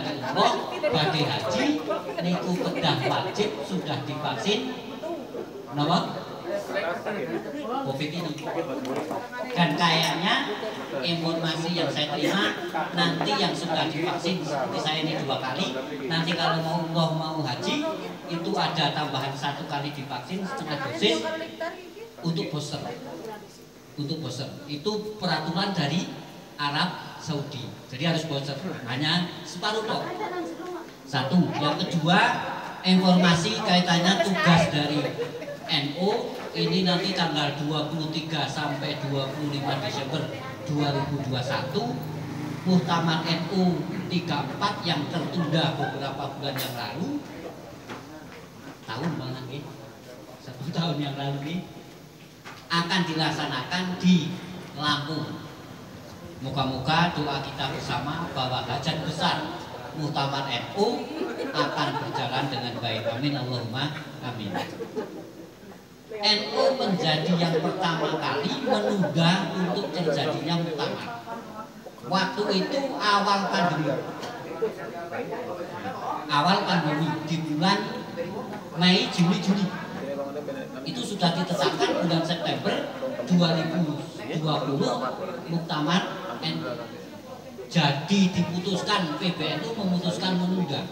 kali Allah badhe haji niku kedah wajib sudah divaksin napa? COVID ini. Dan kayaknya informasi yang saya terima nanti yang sudah divaksin seperti saya ini 2 kali, nanti kalau mau haji itu ada tambahan 1 kali divaksin setengah dosis untuk booster. Untuk booster itu peraturan dari Arab Saudi. Jadi harus booster. Hanya separuh tok. 1. Yang kedua, informasi kaitannya tugas dari NU ini nanti tanggal 23 sampai 25 Desember 2021 Muktamar NU 34 yang tertunda beberapa bulan yang lalu, tahun mana nih? 1 tahun yang lalu nih, akan dilaksanakan di Lampung. Moga-moga doa kita bersama bahwa hajat besar Muktamar NU akan berjalan dengan baik. Amin Allahumma amin. NU menjadi yang pertama kali menunda untuk terjadinya muktamar. Waktu itu awal pandemi di bulan Mei, Juni. Itu sudah ditetapkan bulan September 2020 muktamar NU. Jadi diputuskan, PBNU memutuskan menunda.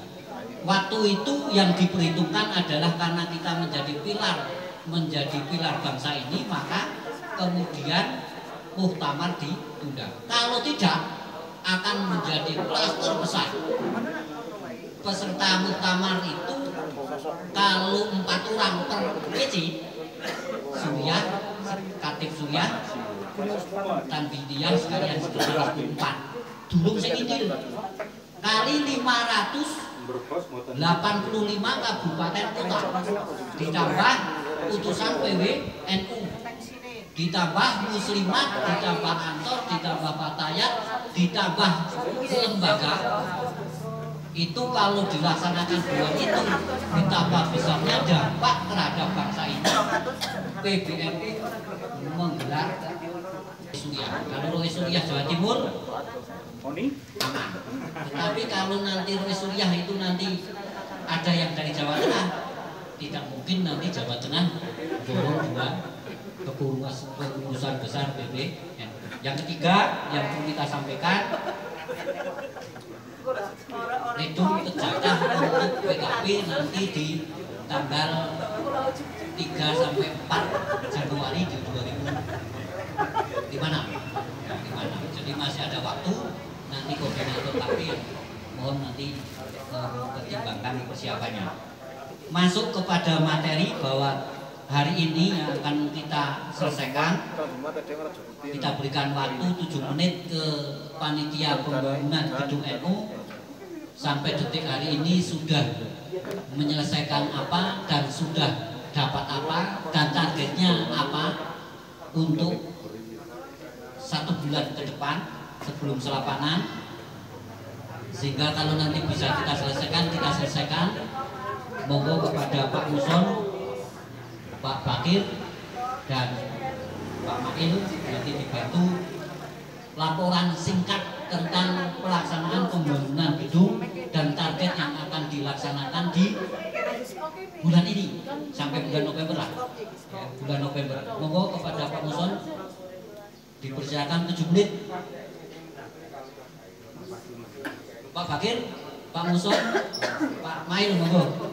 Waktu itu yang diperhitungkan adalah karena kita menjadi pilar bangsa ini, maka kemudian muktamar ditunda. Kalau tidak, akan menjadi klaster besar. Peserta muktamar itu kalau 4 orang per PC, Suriah, Katib Suriah, Tanbidiyah sekalian sekitar 4. Dulu segitu kali 585 kabupaten kota ditambah utusan PWNU, ditambah muslimat, ditambah antor, ditambah fatayat, ditambah lembaga. Itu kalau dilaksanakan bulan itu ditambah besarnya dampak terhadap bangsa ini, PBNU menggelar Suriah. Kalau Rois Suriah Jawa Timur aman. Tetapi kalau nanti Rois Suriah itu nanti ada yang dari Jawa Tengah, tidak mungkin nanti Jawa Tengah dorong 2 kepengurusan besar PBNU. Yang ketiga yang perlu kita sampaikan, itu terjatah untuk PKB nanti di tanggal 3 sampai 4 Januari di 2056. Jadi masih ada waktu, nanti koordinator tapi mohon nanti pertimbangkan persiapannya. Masuk kepada materi bahwa hari ini yang akan kita selesaikan, kita berikan waktu 7 menit ke panitia pembangunan gedung NU. Sampai detik hari ini sudah menyelesaikan apa dan sudah dapat apa dan targetnya apa untuk 1 bulan ke depan sebelum selapanan, sehingga kalau nanti bisa kita selesaikan. Monggo kepada Pak Muson, Pak Bakir dan Pak Mail nanti dibantu laporan singkat tentang pelaksanaan pembangunan gedung dan target yang akan dilaksanakan di bulan ini sampai bulan November lah, ya, bulan November. Monggo kepada Pak Muson dipersilakan 7 menit. Pak Bakir, Pak Muson, Pak Mail, monggo.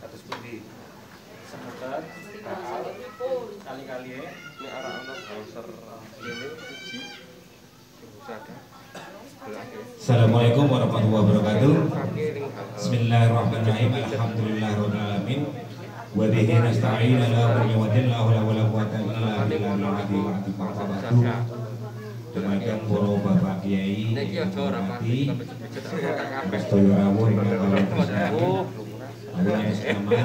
Atas budi sekedar kali-kali ini arah-arah browser ini uji Assalamualaikum warahmatullahi wabarakatuh. Bismillahirrahmanirrahim. Alhamdulillahirabbil alamin. Wa bihi nasta'in ala ummi wa la wala quwwata illa billah. Demikian para bapak kiai hormati Resto Rawuh ingkang kawula punya sama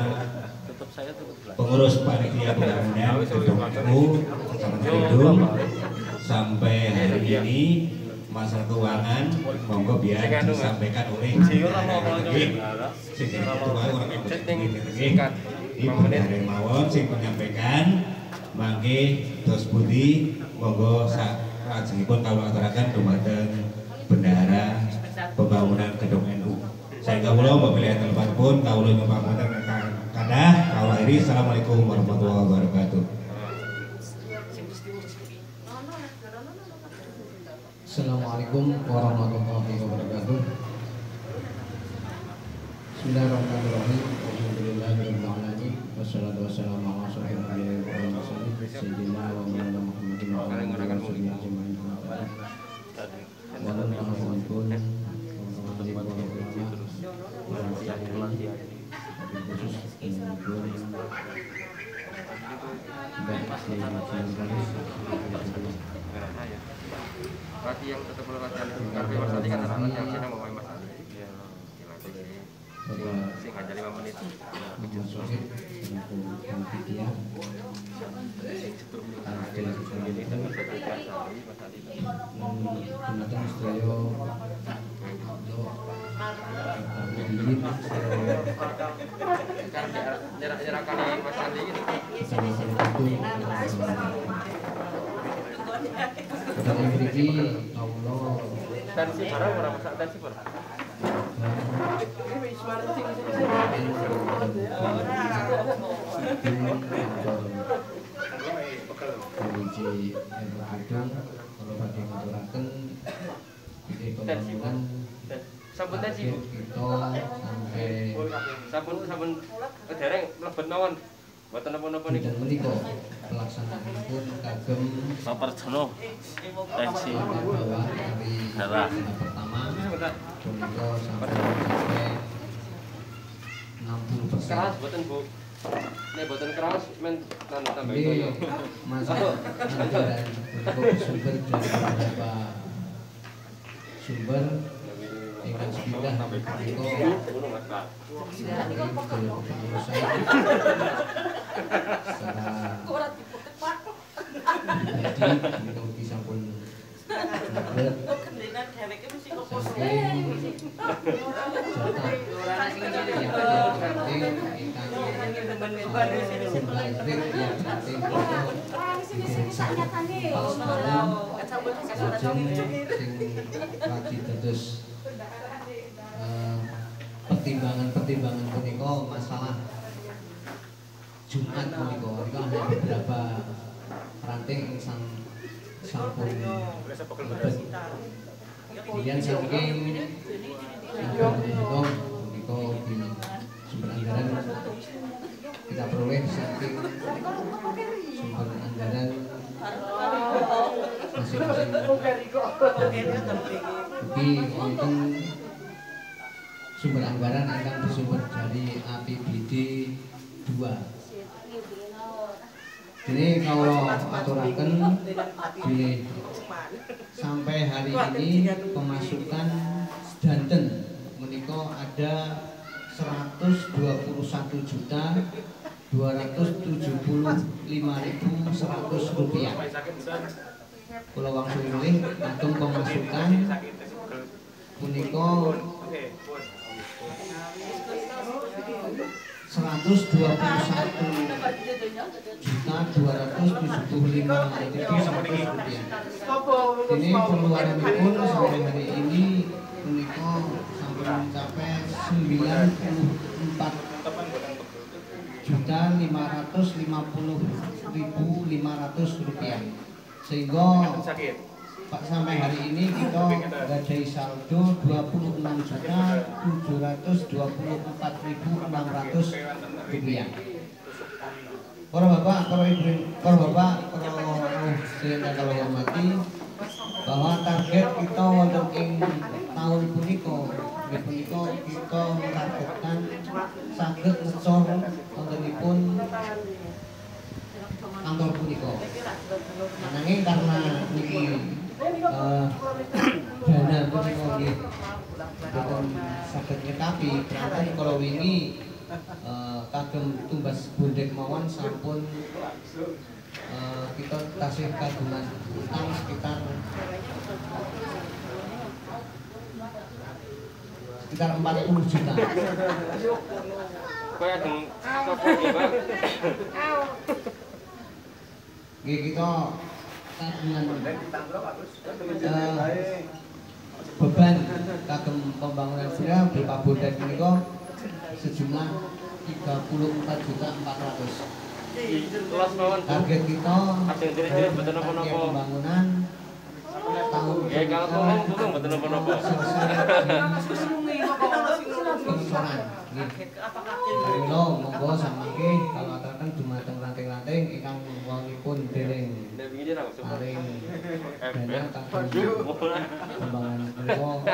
pengurus panitia pembangunan gedung NU Kecamatan Gedung sampai hari ini masalah keuangan monggo biar disampaikan oleh ketua orang Ibu dari mawon sing menyampaikan mangke Dos Budi monggo salajengipun kawula aturaken dumateng bendahara pembangunan gedung NU. Saya kawula apabila telepon pun kawula nyuwun pamunten kadah kawula akhiri. Assalamualaikum warahmatullahi wabarakatuh. Assalamualaikum warahmatullahi wabarakatuh. Bismillahirrahmanirrahim. Alhamdulillahirabbil alamin. Wassalatu wassalamu ala asyrofil anbiya'i wal mursalin sayyidina wa maulana Muhammadin wa ala alihi ajmain. Wallahu a'lam. Berarti yang tetap latihan karena Mas Adi kan anak yang sedang mau Mas Adi. Iya, sing aja 5 menit. Jarak-jarakan Mas Adi itu. Dan mriki Allah Dan si barang ora masak dan si barang. kalau badhe ngaturaken ide pembangunan Sampun tensi Bu. kita sampai Sampun dereng mlebet mawon. Mboten napa-napa niku. dan menika pelaksanaanipun kagem Saperjono. Tensi bahwa hari pertama punika sampai 60%. Keras mboten Bu. Nek mboten keras men tambah Ini itu. masa anggaran untuk sumber dari beberapa sumber ingkang sepindah menika secara pribadi sampun pertimbangan punika masalah Jumat punika ada beberapa ranting yang sampun kemudian saking punika di sumber anggaran kita peroleh saking sumber anggaran masing-masing wonten sumber anggaran akan bersumber dari APBD 2. Jadi kalau aturaken di sampai hari ini pemasukan sedanten menika ada 121.275.100 rupiah. Kalau langsung milih atom pemasukan punika 121.275.100 rupiah. Ini pengeluaran pun sampai hari ini punika sampai mencapai 94.550.500 rupiah. Sehingga Pak sampai hari ini kita gadai saldo 26.724.600 rupiah. Para bapak, para ibu, para bapak, para sedaya kalau hormati bahwa target kita wonten ing tahun punika kita menargetkan saged ngecor wontenipun kantor punika. Nanging karena niki dana punika nggih boten saged nyekapi, berarti kalau wingi kagem tumbas bondek mawon sampun kita tasih kagungan utang sekitar 40 juta. Kowe adeng sapa iki, Bang? Nggih kita kagungan beban kagem pembangunan villa berupa bondek menika sejumlah 34.400.000. Kelas mawon. Target kita Ajeng diri-diri mboten napa-napa. pembangunan tahun Ya kalau tolong mboten napa-napa. pengsoran. Mila monggo samangke kalau aturken dumateng ranting-ranting ingkang wonipun dereng Nek wingi ra usah. paring dana kagem pembangunan menika monggo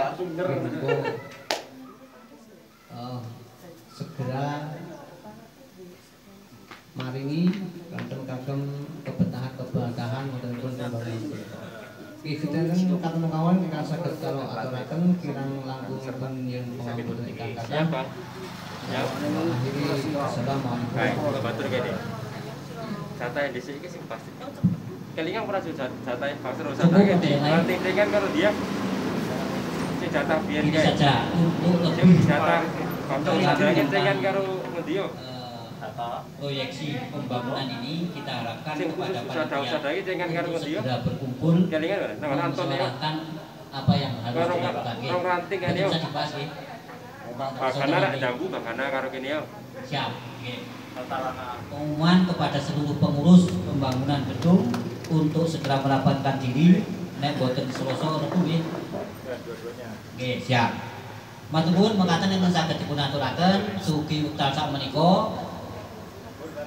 segera maringi kanten kagem kebetahan wontenipun pembangunan punika. Kinten katen kawan ingkang saged kula aturaken kirang langkungipun yen pangapun ingkang Ya, kathah. Bang. Ya. Akhiri assalamualaikum. Baik, kula batur kene. Jatah dhisik iki sing pasti. Kelingan ora jatah pasar jatah iki ranting-rantingan karo dia. Sing jatah biyen Ini kae. saja untuk Sing lebih jatah kantor ranting-rantingan karo ngendi yo? proyeksi pembangunan ini kita harapkan Sing kepada khusus panitia usaha-usaha iki dengan karo untuk ngendi yo? segera berkumpul Kelingan ora? Nang Anton yo. mensuarakan apa yang harus Rong dilakukan. ranting kan Nanti yo. bisa dibahas ya. Bagana rak jambu bagana karo kene yo. Siap. Oke. Pengumuman kepada seluruh pengurus pembangunan gedung untuk segera merapatkan diri nek boten Selasa Rebu nggih. Oke, siap. Matur nuwun mekaten enten saged dipunaturaken sugi wekdal sakmenika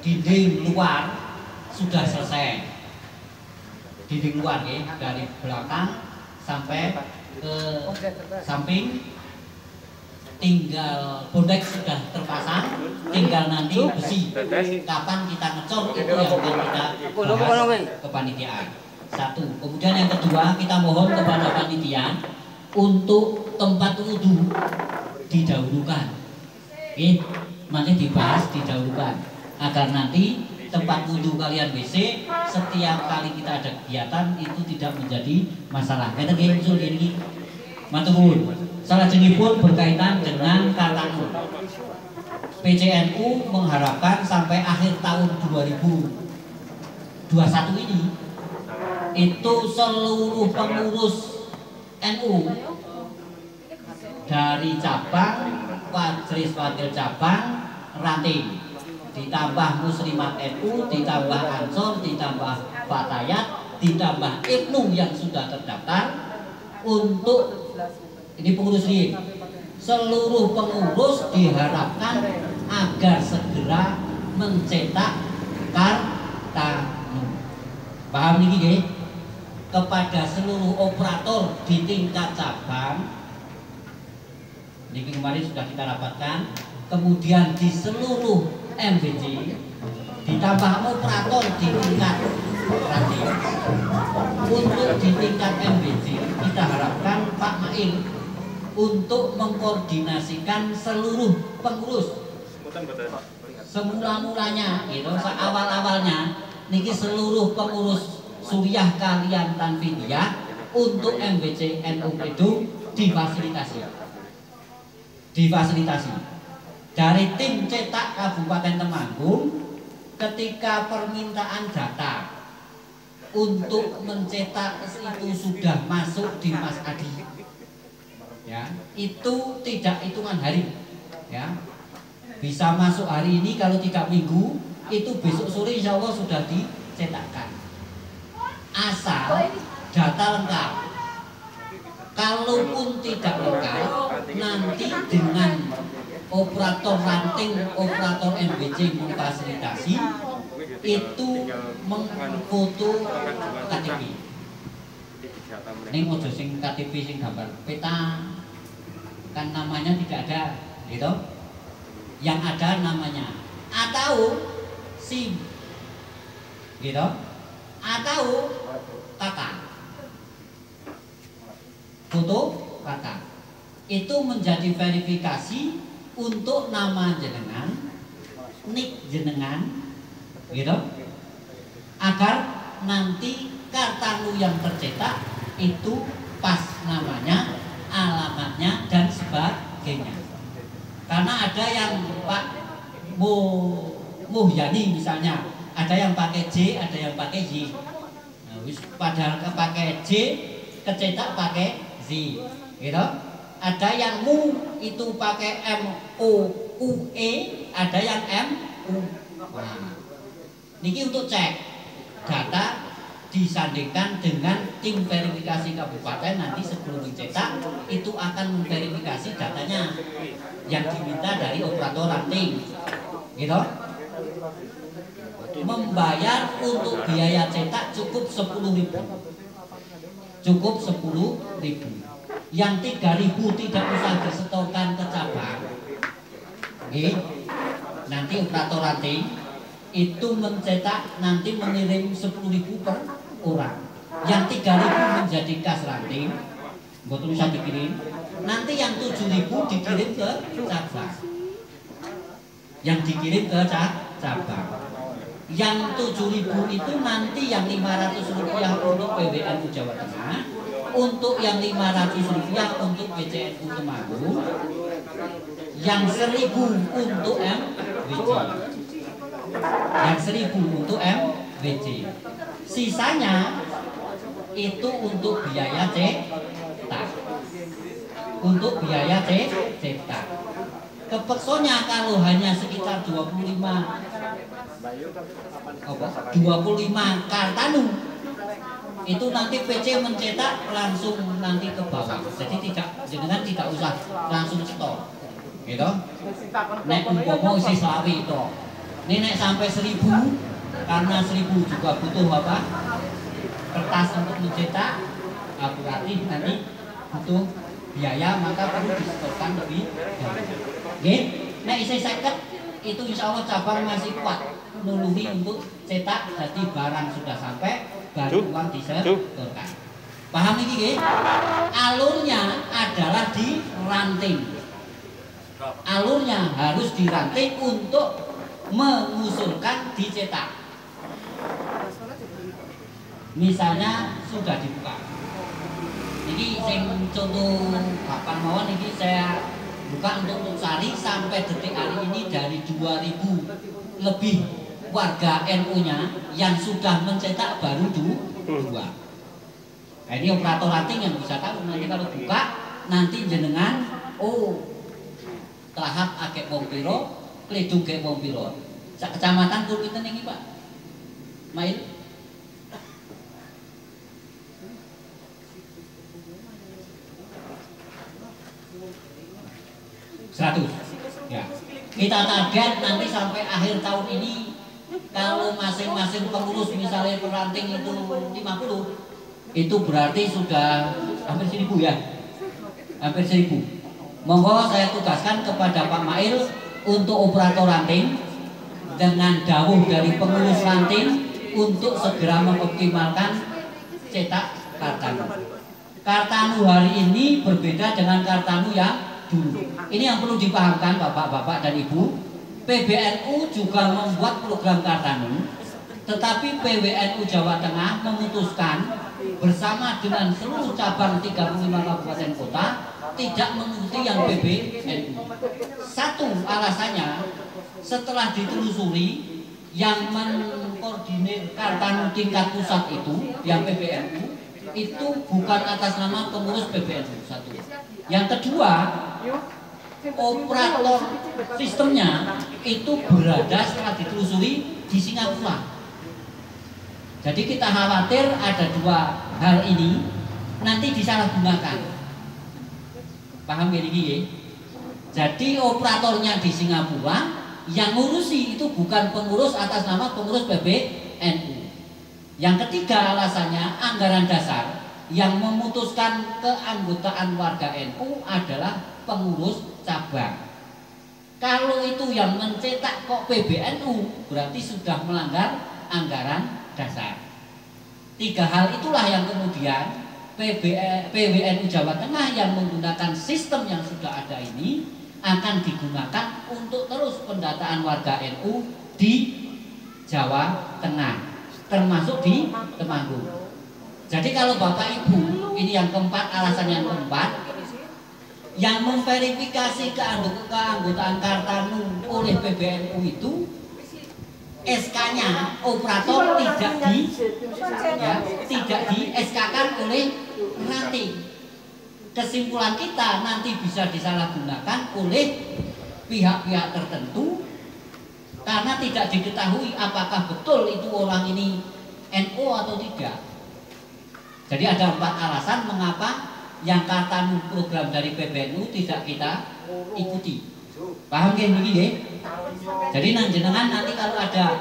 dinding luar sudah selesai. Dinding luar nggih dari belakang sampai ke samping tinggal bondek sudah terpasang, tinggal nanti besi kapan kita ngecor itu yang akan kita bahas kepanitiaan. Satu. Kemudian yang kedua kita mohon kepada panitia untuk tempat wudhu didahulukan. Oke, nanti dibahas didahulukan agar nanti tempat wudhu kalian WC setiap kali kita ada kegiatan itu tidak menjadi masalah. Kita nggih usul ini. Matur nuwun. Salajengipun berkaitan dengan KKU. PCNU mengharapkan sampai akhir tahun 2021 ini itu seluruh pengurus NU dari cabang, majelis wakil cabang, ranting, ditambah Muslimat NU, ditambah Ansor, ditambah Fatayat, ditambah Ibnu yang sudah terdaftar untuk ini pengurus ini. Seluruh pengurus diharapkan agar segera mencetak kartanu. Paham ini nggih? Kepada seluruh operator di tingkat cabang. Ini kemarin sudah kita rapatkan. Kemudian di seluruh MBJ ditambah operator di tingkat ranting. Untuk di tingkat MBJ kita harapkan Pak Mail untuk mengkoordinasikan seluruh pengurus semula-mulanya gitu, seawal-awalnya niki seluruh pengurus Suriah kalian Tanfidiyah untuk MBC NU Kedung difasilitasi dari tim cetak Kabupaten Temanggung ketika permintaan data untuk mencetak itu sudah masuk di Mas Adi. Ya, itu tidak hitungan hari, ya, bisa masuk hari ini, kalau tidak minggu itu besok sore insya Allah sudah dicetakkan asal data lengkap. Kalaupun tidak lengkap nanti dengan operator ranting, operator MBC memfasilitasi itu mengfoto KTP. Ini ojo sing KTP sing gambar peta kan namanya tidak ada gitu, yang ada namanya atau SIM gitu atau kakak foto kakak itu menjadi verifikasi untuk nama jenengan nik jenengan, gitu, agar nanti kartanu yang tercetak itu pas namanya, alamatnya dan sebagainya. Karena ada yang Pak Muhyani misalnya, ada yang pakai J, ada yang pakai Y. Nah, padahal pakai J, kecetak pakai Z, gitu. Ada yang mu itu pakai MOUE, ada yang MU. Nah, niki untuk cek data disandingkan dengan tim verifikasi kabupaten, nanti sebelum dicetak itu akan memverifikasi datanya yang diminta dari operator ranting, gitu. Membayar untuk biaya cetak cukup 10.000, cukup 10.000. Yang 3.000 tidak usah disetorkan ke cabang. Nanti operator ranting itu mencetak, nanti mengirim 10.000 per orang. Yang 3.000 menjadi kas ranting, betul bisa dikirim. Nanti yang 7.000 dikirim ke cabang. Yang dikirim ke cabang. Yang 7.000 itu nanti yang 500 rupiah untuk PWNU Jawa Tengah, untuk yang 500 rupiah untuk PCNU Temanggung, yang 1.000 untuk MWJ, yang 1.000 untuk MWJ. Sisanya itu untuk biaya cetak, untuk biaya cetak. Kepeksonya kalau hanya sekitar 25 kartanu, itu nanti PC mencetak langsung nanti ke bawah. Jadi jenengan tidak usah langsung setor, gitu. Nek umpama isi selawi itu, ini nek sampai 1.000, karena 1.000 juga butuh apa? Kertas untuk mencetak, berarti nanti butuh biaya, maka perlu disetorkan lebih dahulu. Nek isi 50 itu insya Allah cabang masih kuat nulungi untuk cetak, jadi barang sudah sampai, baru uang disetorkan. Paham ini? Alurnya adalah di ranting. Alurnya harus diranting untuk mengusulkan dicetak. Misalnya sudah dibuka. Ini contoh kapan mawon ini saya buka untuk Sari sampai detik hari ini dari 2.000 lebih warga NU-nya yang sudah mencetak baru 2. Nah, ini operator ranting yang bisa tahu nanti kalau buka nanti jenengan telahap akeh wong piro, kledung ge wong piro. Sak kecamatan kuwi pinten iki, Pak? Mail 100. Ya. Kita target nanti sampai akhir tahun ini kalau masing-masing pengurus misalnya peranting itu 50, itu berarti sudah hampir 1.000 ya. Hampir 1.000. Monggo saya tugaskan kepada Pak Mail untuk operator ranting dengan dawuh dari pengurus ranting untuk segera mengoptimalkan cetak kartanu. Kartanu hari ini berbeda dengan kartanu yang dulu. Ini yang perlu dipahamkan Bapak-bapak dan Ibu. PBNU juga membuat program kartanu, tetapi PWNU Jawa Tengah memutuskan bersama dengan seluruh cabang 35 kabupaten kota tidak mengikuti yang PBNU. Satu alasannya, setelah ditelusuri yang mengkoordinir kartanu tingkat pusat itu yang PBNU itu bukan atas nama pengurus PBNU. Satu. Yang kedua, operator sistemnya itu berada setelah ditelusuri di Singapura. Jadi kita khawatir ada dua hal ini nanti disalahgunakan. Paham gini ya? Jadi operatornya di Singapura, yang ngurusi itu bukan pengurus atas nama pengurus PBNU. Yang ketiga alasannya, anggaran dasar yang memutuskan keanggotaan warga NU adalah pengurus cabang. Kalau itu yang mencetak kok PBNU, berarti sudah melanggar anggaran dasar. Tiga hal itulah yang kemudian PWNU Jawa Tengah yang menggunakan sistem yang sudah ada ini akan digunakan untuk terus pendataan warga NU di Jawa Tengah, termasuk di Temanggung. Jadi kalau Bapak Ibu, ini yang keempat, alasan yang keempat, yang memverifikasi keanggotaan Kartanu oleh PBNU itu SK-nya operator tidak di SK-kan oleh ranting. Kesimpulan kita nanti bisa disalahgunakan oleh pihak-pihak tertentu karena tidak diketahui apakah betul itu orang ini NU atau tidak. Jadi ada 4 alasan mengapa yang Kartanu program dari PBNU tidak kita ikuti. Paham kan begini? Jadi jenengan nanti kalau ada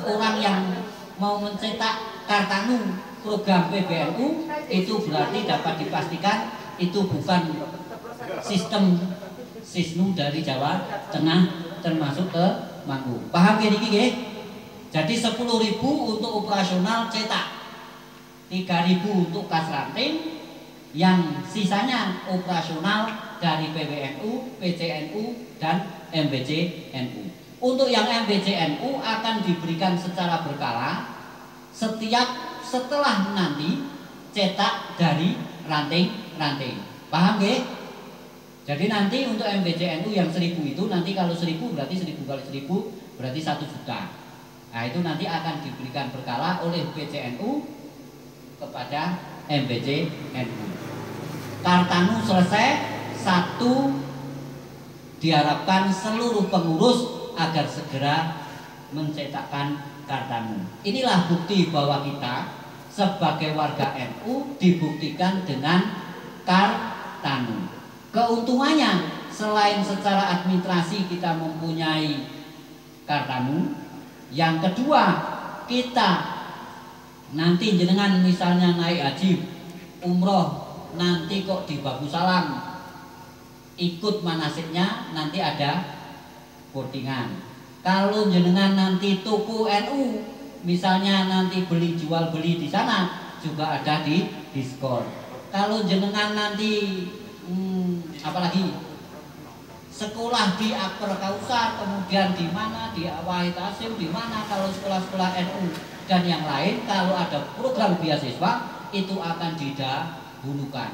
orang yang mau mencetak Kartanu program PBNU, itu berarti dapat dipastikan itu bukan sistem Sisnu dari Jawa Tengah termasuk ke Manggu. Paham kan ini? Jadi 10.000 untuk operasional cetak, 3.000 untuk kas ranting, yang sisanya operasional dari PBNU, PCNU, dan MBCNU. Untuk yang MBCNU akan diberikan secara berkala setelah nanti cetak dari ranting-ranting. Paham ya? Jadi nanti untuk MBCNU yang 1.000 itu nanti kalau 1.000 berarti 1.000 kali 1.000 berarti 1 juta. Nah itu nanti akan diberikan berkala oleh PCNU kepada MBCNU. Kartanu selesai, 1 diharapkan seluruh pengurus agar segera mencetakkan Kartanu. Inilah bukti bahwa kita sebagai warga NU dibuktikan dengan Kartanu. Keuntungannya selain secara administrasi kita mempunyai Kartanu, yang kedua kita nanti jenengan misalnya naik haji, umroh, nanti kok di Babusalam ikut manasiknya nanti ada boardingan. Kalau jenengan nanti toko NU misalnya nanti beli jual beli di sana juga ada di diskon. Kalau jenengan nanti apalagi sekolah di Akper Kausar, kemudian di mana di Wahid Hasim, di mana kalau sekolah-sekolah NU dan yang lain, kalau ada program beasiswa itu akan didahulukan,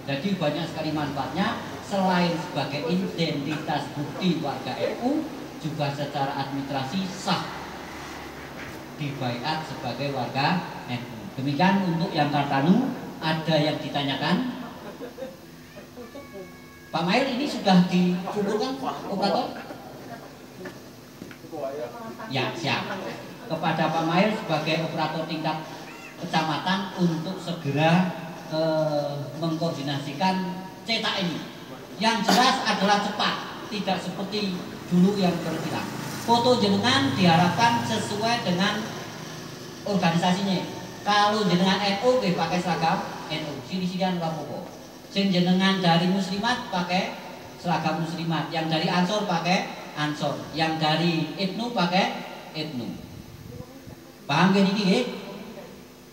Jadi banyak sekali manfaatnya. Selain sebagai identitas bukti warga NU, juga secara administrasi sah dibaiat sebagai warga NU. Demikian untuk yang Kartanu. Ada yang ditanyakan? Pak Mail ini sudah dikumpulkan operator? Ya, siap. Kepada Pak Mail sebagai operator tingkat kecamatan untuk segera mengkoordinasikan cetak ini. Yang jelas adalah cepat, tidak seperti dulu yang terbilang. Foto jenengan diharapkan sesuai dengan organisasinya. Kalau jenengan NU pakai seragam NU, sini-sinian lapopo. Sing jenengan dari muslimat pakai seragam muslimat, yang dari Ansor pakai Ansor, yang dari Ibnu pakai Ibnu. Paham gak ini?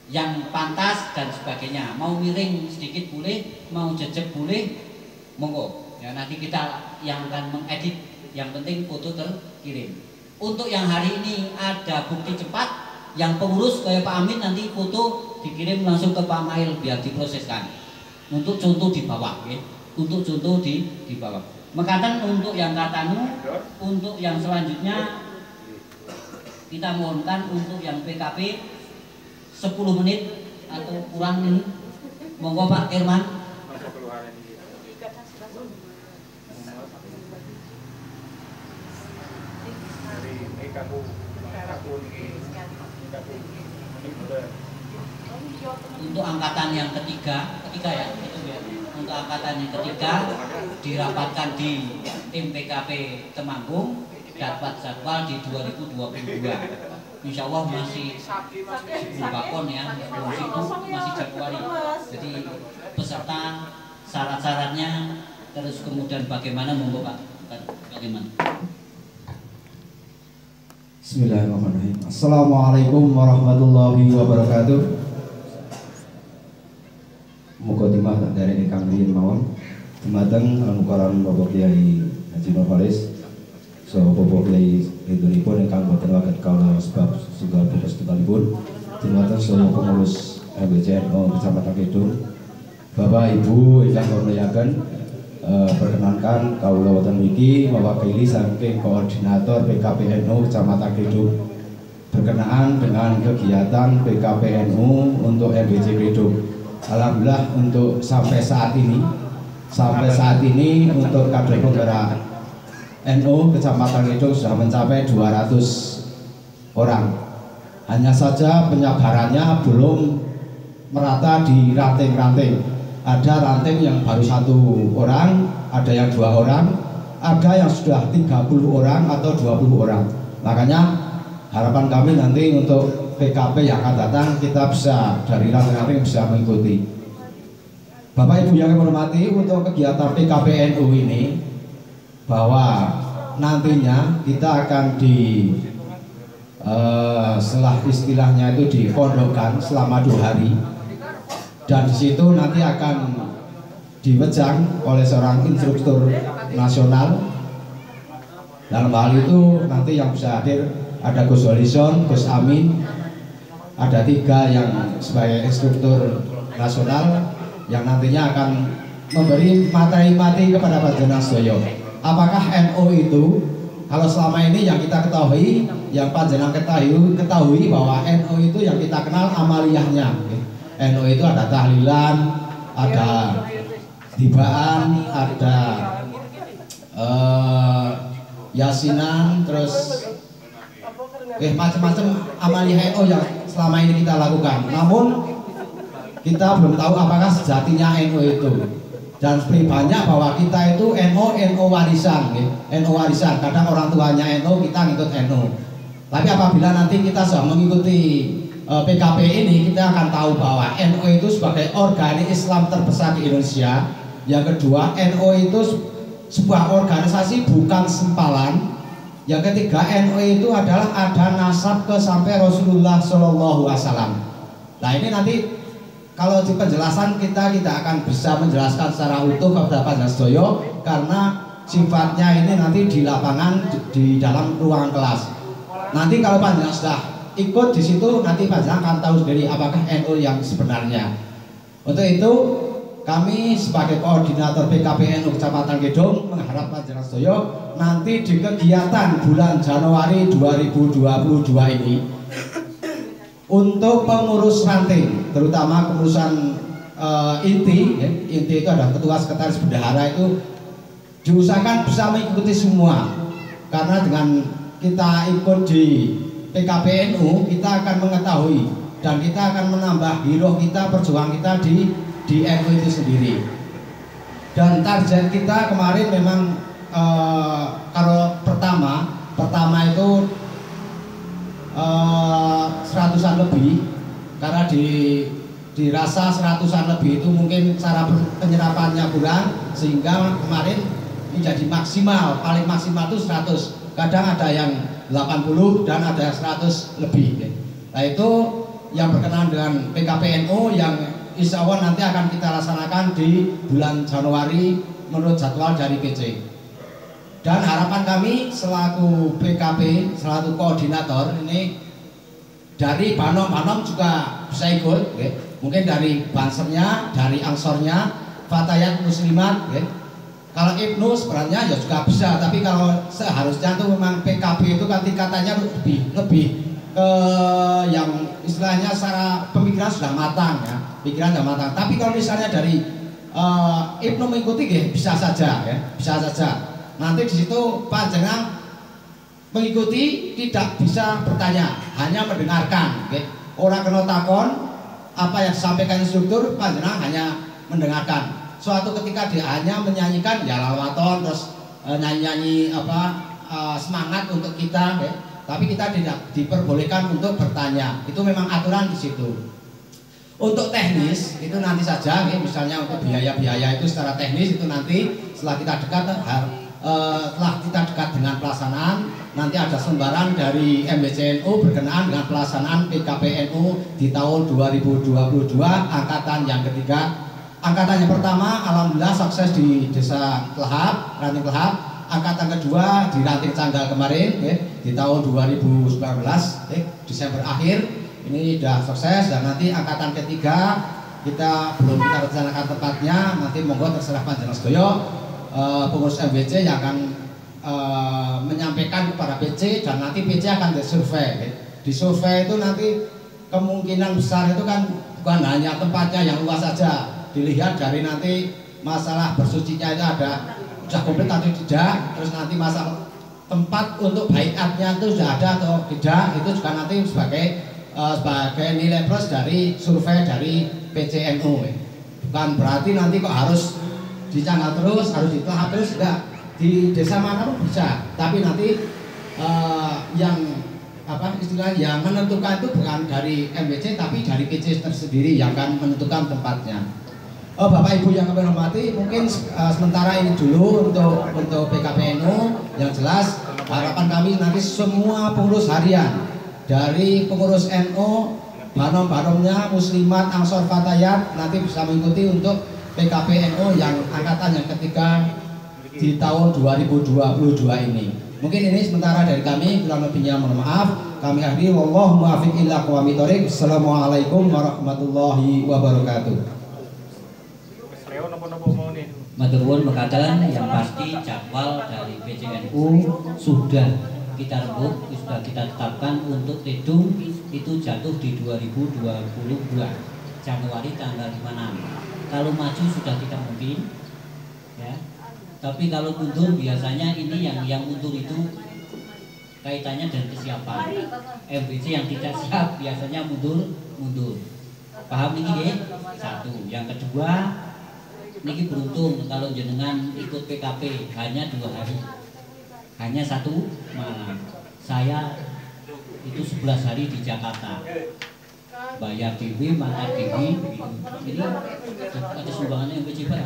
Yang pantas dan sebagainya. Mau miring sedikit boleh, mau jejak boleh, monggo. Ya nanti kita yang akan mengedit, yang penting foto terkirim. Untuk yang hari ini ada bukti cepat. Yang pengurus kayak Pak Amin nanti foto dikirim langsung ke Pak Mail biar diproseskan. Untuk contoh di bawah, ya. Untuk contoh di bawah. Mekaten untuk yang Kartanu, untuk yang selanjutnya kita mohonkan untuk yang PKP 10 menit atau kurang ini. Monggo Pak Kirman. Untuk angkatan yang ketiga ya, itu ya. Untuk angkatan yang ketiga dirapatkan di tim PKP Temanggung, dapat jadwal di 2022. Insya Allah masih bakon ya, masih Januari. Jadi peserta syarat-syaratnya terus kemudian bagaimana monggo Pak, bagaimana? Bismillahirrahmanirrahim. Assalamualaikum warahmatullahi wabarakatuh. Mukadimah dari ingkang riyin mawon. Dumateng Al-Mukarram Bapak Kiai Haji Novalis, so Bapak Kiai Hidunipun ingkang boten waget kawula sebab sunggal putus tunggalipun. Dumateng saha pengurus MBCNO Kecamatan Kidung, Bapak Ibu ingkang kula muliaken, perkenankan kawula wonten mriki mewakili saking koordinator PKPNU Kecamatan Kidung berkenaan dengan kegiatan PKPNU untuk MBC Kidung. Alhamdulillah untuk sampai saat ini untuk kader penggerak NU Kecamatan Kidung sudah mencapai 200 orang. Hanya saja penyebarannya belum merata di ranting-ranting. Ada ranting yang baru 1 orang, ada yang 2 orang, ada yang sudah 30 orang atau 20 orang. Makanya harapan kami nanti untuk PKP yang akan datang kita bisa dari ranting-ranting bisa mengikuti. Bapak Ibu yang hormati, untuk kegiatan PKPNU ini bahwa nantinya kita akan setelah istilahnya itu dipondokkan selama 2 hari, dan di situ nanti akan diwejang oleh seorang instruktur nasional. Dalam hal itu nanti yang bisa hadir ada Gus Holison, Gus Amin, ada 3 yang sebagai instruktur nasional yang nantinya akan memberi materi kepada panjenengan sedaya. Apakah NU itu, kalau selama ini yang kita ketahui, yang panjenengan ketahui bahwa NU itu yang kita kenal amaliyahnya. NU itu ada tahlilan, ada tibaan, ada yasinan, terus macam-macam amaliyah NU yang selama ini kita lakukan. Namun kita belum tahu apakah sejatinya NU itu. Dan lebih banyak bahwa kita itu NU warisan, NU warisan. Kadang orang tuanya NU, kita ngikut NU. Tapi apabila nanti kita sudah mengikuti PKP ini, kita akan tahu bahwa NU itu sebagai organisasi Islam terbesar di Indonesia. Yang kedua, NU itu sebuah organisasi bukan sempalan. Yang ketiga, NU itu adalah ada nasab ke sampai Rasulullah Shallallahu Alaihi Wasallam. Nah ini nanti kalau di penjelasan kita tidak akan bisa menjelaskan secara utuh kepada panjenengan sedaya karena sifatnya ini nanti di lapangan di dalam ruangan kelas. Nanti kalau panjenengan sudah ikut di situ, nanti panjenengan akan tahu sendiri apakah NU yang sebenarnya. Untuk itu kami sebagai koordinator PKPNU Kecamatan Kidung mengharap panjenengan sedaya nanti di kegiatan bulan Januari 2022 ini untuk pengurus ranting, terutama pengurusan inti itu ada ketua, sekretaris, bendahara, itu diusahakan bisa mengikuti semua, karena dengan kita ikut di PKPNU kita akan mengetahui dan kita akan menambah hero kita, perjuangan kita di NU itu sendiri. Dan target kita kemarin memang kalau pertama itu 100-an lebih, karena dirasa 100-an lebih itu mungkin cara penyerapannya kurang, sehingga kemarin menjadi maksimal, paling maksimal itu 100. Kadang ada yang 80 dan ada yang 100 lebih. Nah itu yang berkenaan dengan PKPNU yang insya Allah nanti akan kita laksanakan di bulan Januari menurut jadwal dari PC. Dan harapan kami selaku PKP, selaku koordinator ini dari Banom juga bisa ikut, mungkin dari Bansernya, dari Angsornya, Fatayat Muslimat. Kalau Ibnu sebenarnya ya juga bisa, tapi kalau seharusnya itu memang PKB itu kan tingkatannya lebih ke yang istilahnya secara pemikiran sudah matang ya, pikiran sudah matang. Tapi kalau misalnya dari Ibnu mengikuti bisa saja ya, bisa saja. Nanti di situ panjenengan mengikuti, tidak bisa bertanya, hanya mendengarkan. Orang kena takon apa yang disampaikan instruktur, panjenengan hanya mendengarkan. Suatu ketika dia hanya menyanyikan ya lalawaton, terus nyanyi-nyanyi semangat untuk kita, tapi kita tidak diperbolehkan untuk bertanya. Itu memang aturan di situ. Untuk teknis itu nanti saja, misalnya untuk biaya-biaya itu secara teknis itu nanti setelah kita dekat dengan pelaksanaan, nanti ada selembaran dari MBCNU berkenaan dengan pelaksanaan PKPNU di tahun 2022 angkatan yang ketiga angkatan yang pertama alhamdulillah sukses di Desa Kelahap, Ranting Kelahap. Angkatan kedua di Ranting Canggal kemarin di tahun 2019 Desember akhir ini sudah sukses, dan nanti angkatan ketiga kita belum kita rencanakan tempatnya, nanti monggo terserah panjenengan sedaya pengurus MWC yang akan menyampaikan kepada PC, dan nanti PC akan disurvei. Di survei itu nanti kemungkinan besar itu kan bukan hanya tempatnya yang luas saja, dilihat dari nanti masalah bersucinya itu ada sudah komplit atau tidak, terus nanti masalah tempat untuk baiatnya itu sudah ada atau tidak, itu juga nanti sebagai nilai plus dari survei dari PCNU. Bukan berarti nanti kok harus dicanggal terus, harus ditahap terus, enggak. Di desa mana pun bisa, tapi nanti yang yang menentukan itu bukan dari MWC tapi dari PC tersendiri yang akan menentukan tempatnya. Bapak Ibu yang kami hormati, mungkin sementara ini dulu untuk PKPNU. Yang jelas harapan kami nanti semua pengurus harian dari pengurus NU, banom-banomnya, muslimat, ansor, fatayat nanti bisa mengikuti untuk PKPNU yang angkatan yang ketiga di tahun 2022 ini. Mungkin ini sementara dari kami, kurang lebihnya mohon maaf. Kami akhiri, wallahu muwaffiq ila aqwamit thoriq. Assalamualaikum warahmatullahi wabarakatuh. Matur nuwun mekaten, yang pasti jadwal dari PCNU sudah kita rembuk, sudah kita tetapkan untuk Tedung itu jatuh di 2022 Januari tanggal 56. Kalau maju sudah tidak mungkin, ya. Tapi kalau mundur biasanya ini yang mundur itu kaitannya dengan kesiapan. MWC yang tidak siap biasanya mundur. Paham ini ya? Satu. Yang kedua, niki beruntung kalau jenengan ikut PKP hanya 2 hari, hanya 1 malam. Saya itu 11 hari di Jakarta, bayar TV, makan TV. Ini ada sumbangannya yang berjibat.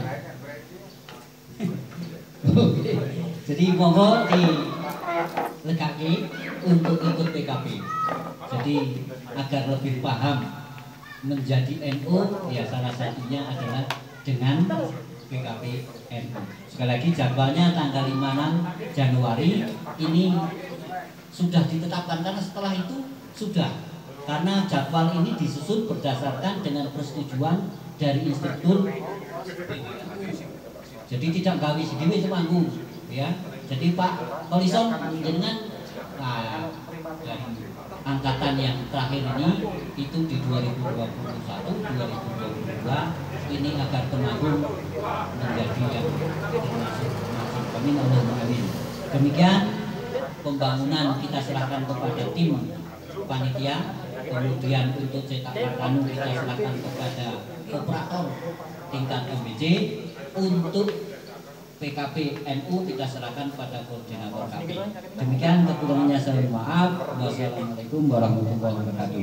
Jadi monggo dilekake untuk ikut PKP. Jadi agar lebih paham menjadi NU, ya salah satunya adalah dengan PKPNU. Sekali lagi jadwalnya tanggal 5 Januari ini sudah ditetapkan, karena setelah itu sudah, karena jadwal ini disusun berdasarkan dengan persetujuan dari instruktur. Jadi tidak gawe sendiri semanggung, ya. Jadi Pak Polison dengan dari angkatan yang terakhir ini itu di 2021, 2022 ini agar temanggung menjadi yang termasuk. Amin Allahumma amin. Demikian pembangunan kita serahkan kepada tim panitia, kemudian untuk cetak kartu kita serahkan kepada operator tingkat MWC, untuk PKPNU kita serahkan pada koordinator KP. Demikian, kekurangannya saya maaf. Wassalamualaikum warahmatullahi wabarakatuh.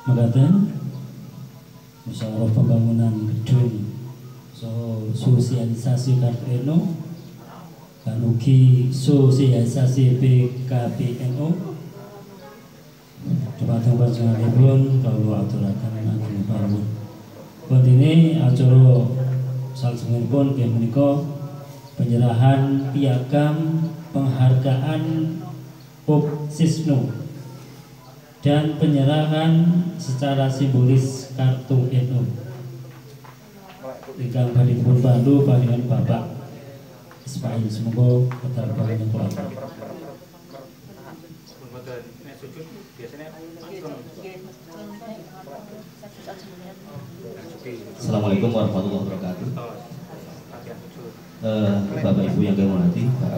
Makaten musyawarah pembangunan gedung sosialisasi kartu NU dan ugi sosialisasi PKPNU dumateng panjenenganipun kawula aturaken ageng panuwun. Kontine acara salajengipun inggih menika penyerahan piagam penghargaan POP Sisnu dan penyerahan secara simbolis kartu NU. Ingkang badhe dipun bantu panjenengan Bapak Ismail, semoga keterbangan kula. Assalamualaikum warahmatullahi wabarakatuh. Bapak Ibu yang kami hormati, Pak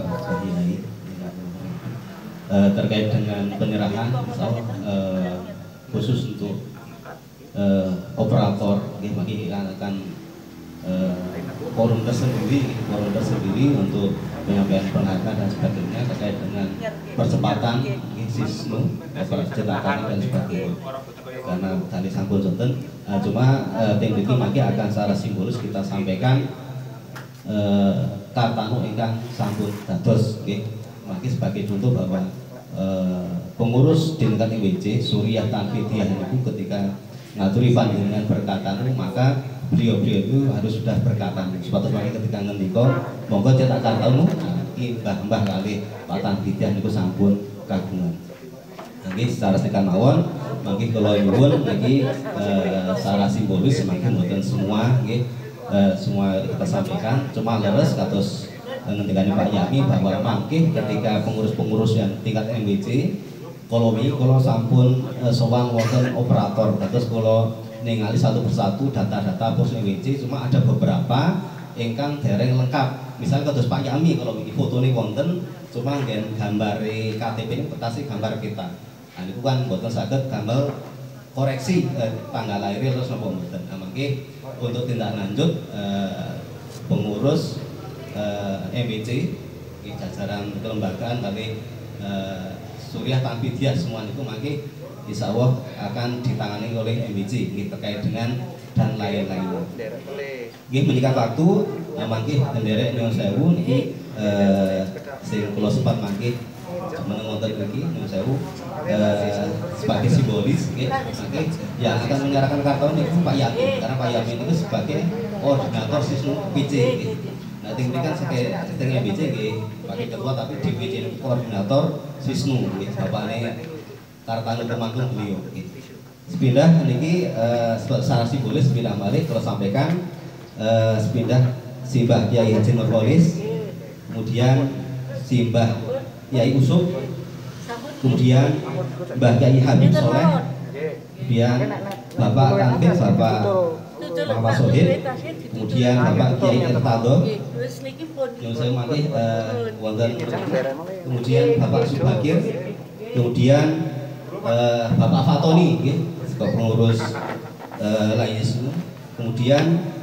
Kiai, terkait dengan penyerahan khusus untuk operator, bagi akan forum tersendiri untuk menyampaikan penghargaan dan sebagainya terkait dengan percepatan Sisnu, cetakan dan sebagainya. Karena tadi sampun sonten, cuma tim itu maki akan secara simbolis kita sampaikan kartanu ingkang sampun dados, maki sebagai contoh bahwa pengurus di tingkat IWC Suriah Tanfidiyah itu ketika ngaturi panjenengan berkatan, maka beliau-beliau itu harus sudah berkatan. Suatu kali ketika ngendika monggo cetak kartonu iki mbah-mbah kalih Patan Bidyan niku sampun kagungan. Nggih secara singkat mawon mangke kula nyuwun niki secara simbolis mangke mboten semua nggih semua kita sampaikan, cuma leres kados ngendikane Pak Yami bahwa mangke ketika pengurus-pengurus yang tingkat MWC kula sampun sowan wonten operator, terus kula ningali satu persatu data-data pos MWC, cuma ada beberapa ingkang dereng lengkap. Misal kados Pak Yami kalau iki fotone wonten cuma nggen gambare KTP ini petasi gambar kita. Nah niku kan mboten saged gambar koreksi tanggal lahir terus napa mboten. Nah mangke untuk tindak lanjut pengurus MWC jajaran kelembagaan kali Suriah Tanfidyah semua itu mangke insyaallah akan ditangani oleh MWC terkait dengan dan lain-lainnya. Nggih menika waktu mangke nderek nyuwun sewu niki sing kula sempat mangke meneng wonten mriki nyuwun sewu sebagai simbolis nggih mangke yang akan menyerahkan karton niku Pak Yami, karena Pak Yami itu sebagai koordinator Sisnu PC nggih. Nah tinggi kan sebagai MWC nggih pakai ketua tapi DPC niku koordinator Sisnu nggih bapakne Kartanu Temanggung beliau nggih. Sepindah niki secara simbolis sepindah balik kalau sampaikan sepindah Simbah Kyai Haji Nurholis, kemudian Simbah Kyai Usuk, kemudian Mbah Kyai Habib Soleh, kemudian Bapak Kantin, Bapak Bapak Sohid, kemudian Bapak Kyai Irtado, yang saya mati wonten, kemudian Bapak Subakir, kemudian Bapak Fatoni, sebagai pengurus lainnya semua, kemudian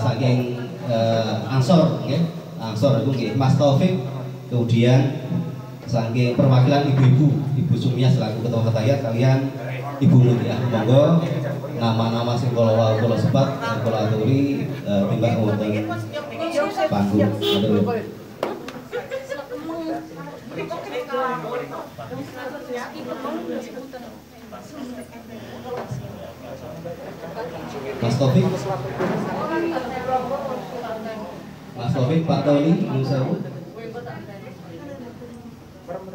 saking Ansor, Ansor itu Mas Taufik, kemudian saking perwakilan ibu-ibu Sumia selaku ketua ketayat kalian Ibu Mutia, monggo nama-nama sing kula sebat kula aturi timbang wonten panggung. Mas Taufik, Pak Tony,